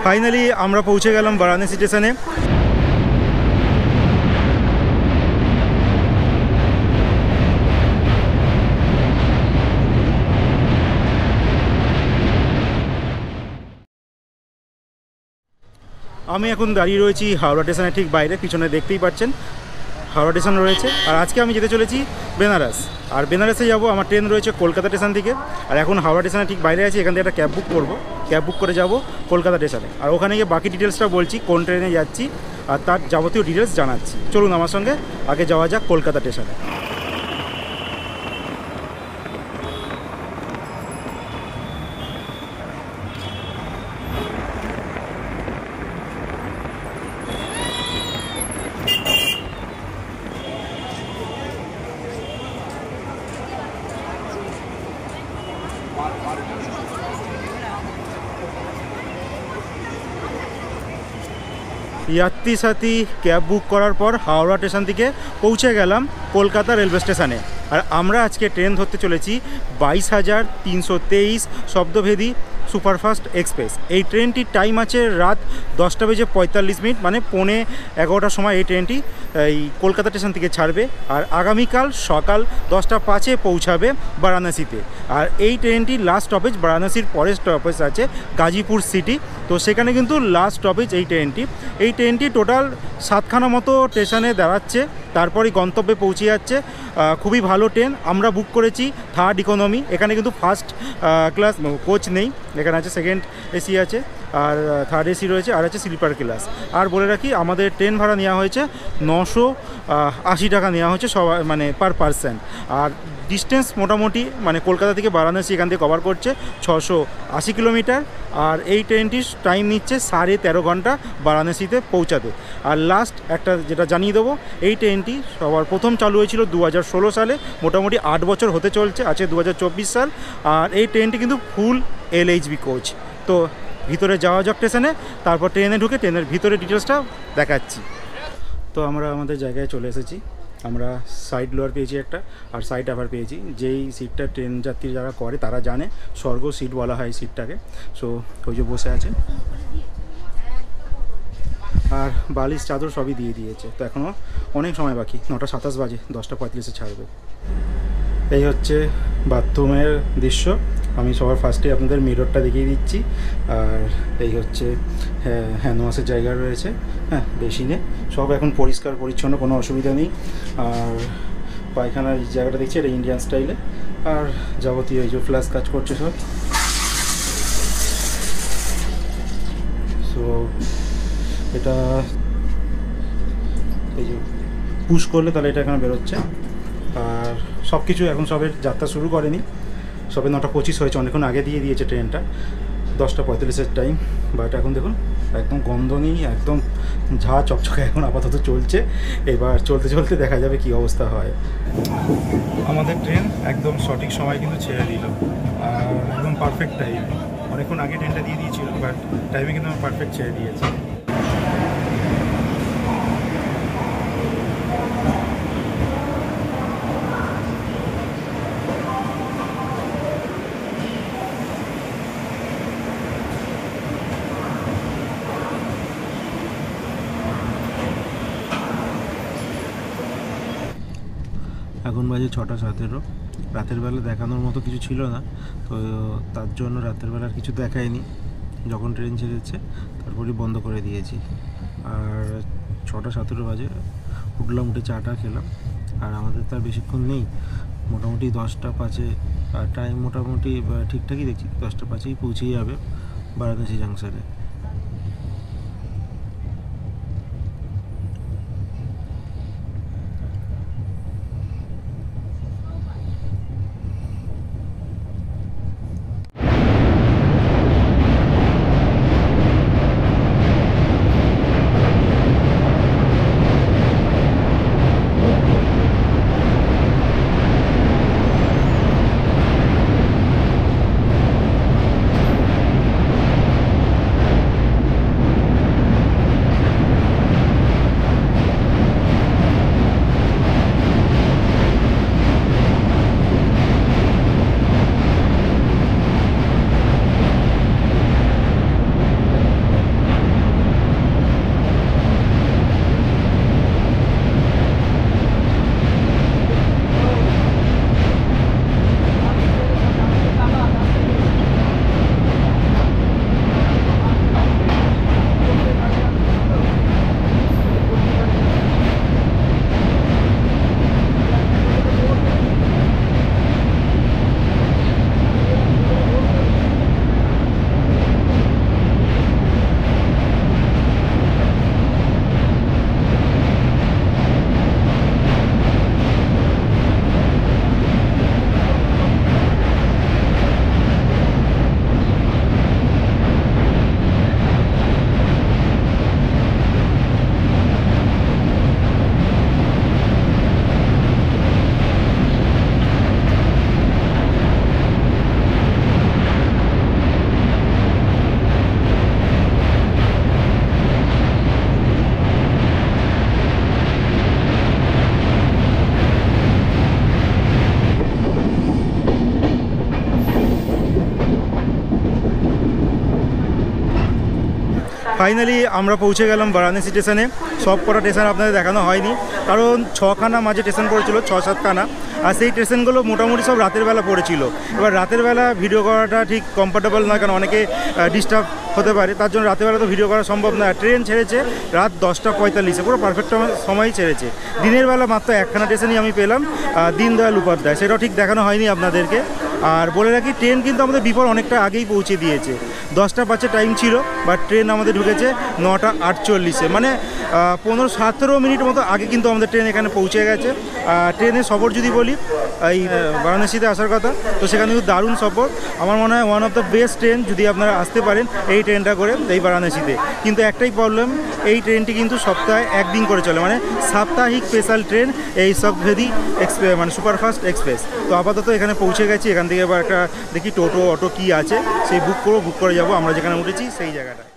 Finally আমরা পৌঁছে গেলাম বারাণসী স্টেশনে। আমি এখন দাঁড়িয়ে রয়েছি হাওড়া স্টেশনের ঠিক বাইরে, পিছনে দেখতেই পাচ্ছেন হাওড়া স্টেশন রয়েছে। আর আজকে আমি যেতে চলেছি বেনারস, আর বেনারসে যাব। আমার ট্রেন রয়েছে কলকাতা স্টেশন থেকে, আর এখন হাওড়া স্টেশনে ঠিক বাইরে আছি। এখান থেকে একটা ক্যাব বুক করবো, ক্যাব বুক করে যাব কলকাতা স্টেশনে। আর ওখানে গিয়ে বাকি ডিটেলসটা বলছি, কোন ট্রেনে যাচ্ছি আর তার যাবতীয় ডিটেলস জানাচ্ছি। চলুন আমার সঙ্গে আগে যাওয়া যাক কলকাতা স্টেশনে। यात्री साथी कैब बुक करार पर हावड़ा स्टेशन থেকে পৌঁছে গেলাম কলকাতা রেলওয়ে স্টেশনে। আর আমরা আজকে ট্রেন ধরতে চলেছি 22,323 শব্দভেদী সুপারফাস্ট এক্সপ্রেস। এই ট্রেনটির টাইম আছে রাত 10:45, মানে 11:15 সময় এই ট্রেনটি এই কলকাতা স্টেশন থেকে ছাড়বে। আর আগামীকাল সকাল 10:05 পৌঁছাবে বারাণসীতে। আর এই ট্রেনটি লাস্ট স্টপেজ বারাণসীর পরের স্টপেজ আছে গাজীপুর সিটি, তো সেখানে কিন্তু লাস্ট স্টপেজ এই ট্রেনটি টোটাল 7খানা মতো স্টেশনে দাঁড়াচ্ছে, তারপরই গন্তব্যে পৌঁছে যাচ্ছে। খুবই ভালো ট্রেন, আমরা বুক করেছি থার্ড ইকোনমি। এখানে কিন্তু ফার্স্ট ক্লাস কোচ নেই, এখানে আছে সেকেন্ড এসি আছে, আর থার্ড এসি রয়েছে, আর আছে স্লিপার ক্লাস। আর বলে রাখি আমাদের ট্রেন ভাড়া নেওয়া হয়েছে 980 টাকা নেওয়া হয়েছে সবাই, মানে পার পারসন। আর ডিস্টেন্স মোটামুটি মানে কলকাতা থেকে বারাণসী এখান থেকে কভার করছে 680 কিলোমিটার। আর এই ট্রেনটির টাইম নিচ্ছে 13.5 ঘন্টা বারাণসীতে পৌঁছাতে। আর লাস্ট একটা যেটা জানিয়ে দেবো, এই ট্রেনটি সবার প্রথম চালু হয়েছিল 2016 সালে, মোটামুটি 8 বছর হতে চলছে, আছে 2024 সাল। আর এই ট্রেনটি কিন্তু ফুল LHB কোচ। তো ভিতরে যাওয়া যাক স্টেশনে, তারপর ট্রেনে ঢুকে ট্রেনের ভিতরে ডিটেলসটা দেখাচ্ছি। তো আমরা আমাদের জায়গায় চলে এসেছি। আমরা সাইড লোয়ার পেয়েছি একটা, আর সাইড আবার পেয়েছি। যেই সিটটা ট্রেন যাত্রী যারা করে তারা জানে, স্বর্গ সিট বলা হয় সিটটাকে। সো ওই যে বসে আছে, আর বালিশ চাদর সবই দিয়ে দিয়েছে। তো এখনও অনেক সময় বাকি, 9:27 বাজে, 10:35 থাকবে। এই হচ্ছে বাথরুমের দৃশ্য। আমি সবার ফার্স্টে আপনাদের মিররটা দেখিয়ে দিচ্ছি। আর এই হচ্ছে হ্যান্ড ওয়াশের জায়গা রয়েছে, হ্যাঁ বেসিনে সব এখন পরিষ্কার পরিচ্ছন্ন, কোনো অসুবিধা নেই। আর পায়খানার জায়গাটা দেখছি এটা ইন্ডিয়ান স্টাইলে। আর যাবতীয় এই যে ফ্ল্যাশ কাজ করছে সব। সো এটা এই যে পুশ করলে তাহলে এটা এখানে বেরোচ্ছে। আর সব কিছু এখন সবের যাত্রা শুরু করেনি, সবে 9:25 হয়েছে, অনেকক্ষণ আগে দিয়ে দিয়েছে ট্রেনটা, 10:45 টাইম। বাট এখন দেখুন একদম গন্ধ নেই, একদম ঝা চকচকে এখন আপাতত চলছে। এবার চলতে চলতে দেখা যাবে কি অবস্থা হয়। আমাদের ট্রেন একদম সঠিক সময় কিন্তু ছেড়ে দিল, আর একদম পারফেক্ট টাইম। অনেকক্ষণ আগে ট্রেনটা দিয়ে দিয়েছিল, বাট টাইমে কিন্তু আমার পারফেক্ট ছেড়ে দিয়েছে। এখন বাজে 6:17। রাতের বেলা দেখানোর মতো কিছু ছিল না, তো তার জন্য রাতের বেলা কিছু দেখায়নি। যখন ট্রেন ছেড়েছে তারপরই বন্ধ করে দিয়েছি। আর 6:17 বাজে উঠলাম, উঠে চাটা খেলাম। আর আমাদের তার বেশিক্ষণ নেই, মোটামুটি 10:05। আর টাইম মোটামুটি ঠিকঠাকই দেখছি, 10:05 পৌঁছেই যাবে বারাণসী জাংশনে। ফাইনালি আমরা পৌঁছে গেলাম বারাণসী স্টেশনে। সব কটা স্টেশন আপনাদের দেখানো হয়নি, কারণ 6খানা মাঝে স্টেশন পড়েছিল, 6-7খানা। আর সেই স্টেশনগুলো মোটামুটি সব রাতের বেলা পড়েছিল। এবার রাতের বেলা ভিডিও করাটা ঠিক কমফর্টেবল নয়, কারণ অনেকে ডিস্টার্ব হতে পারে, তার জন্য রাতের বেলা তো ভিডিও করা সম্ভব নয়। ট্রেন ছেড়েছে রাত 10:45, পুরো পারফেক্ট সময়ই ছেড়েছে। দিনের বেলা মাত্র একখানা স্টেশনই আমি পেলাম, দীনদয়াল উপাধ্যায়, সেটাও ঠিক দেখানো হয়নি আপনাদেরকে। আর বলে রাখি, ট্রেন কিন্তু আমাদের বিফল অনেকটা আগেই পৌঁছে দিয়েছে। 10টা 5 টাইম ছিল, বাট ট্রেন আমাদের ঢুকেছে 9:48, মানে 15-17 মিনিট মতো আগে কিন্তু আমাদের ট্রেন এখানে পৌঁছে গেছে। ট্রেনের সফর যদি বলি, এই বারাণসীতে আসার কথা, তো সেখানে কিন্তু দারুণ সফর। আমার মনে হয় one of the best train, যদি আপনারা আসতে পারেন এই ট্রেনটা করে এই বারাণসীতে। কিন্তু একটাই প্রবলেম, এই ট্রেনটি কিন্তু সপ্তাহে একদিন করে চলে, মানে সাপ্তাহিক স্পেশাল ট্রেন এই সবভেদি এক্সপ্রেস, মানে সুপারফাস্ট এক্সপ্রেস। তো আপাতত এখানে পৌঁছে গেছি, এখান থেকে এবার একটা দেখি টোটো অটো কি আছে সেই বুক করে যাবো আমরা যেখানে উঠেছি সেই জায়গাটায়।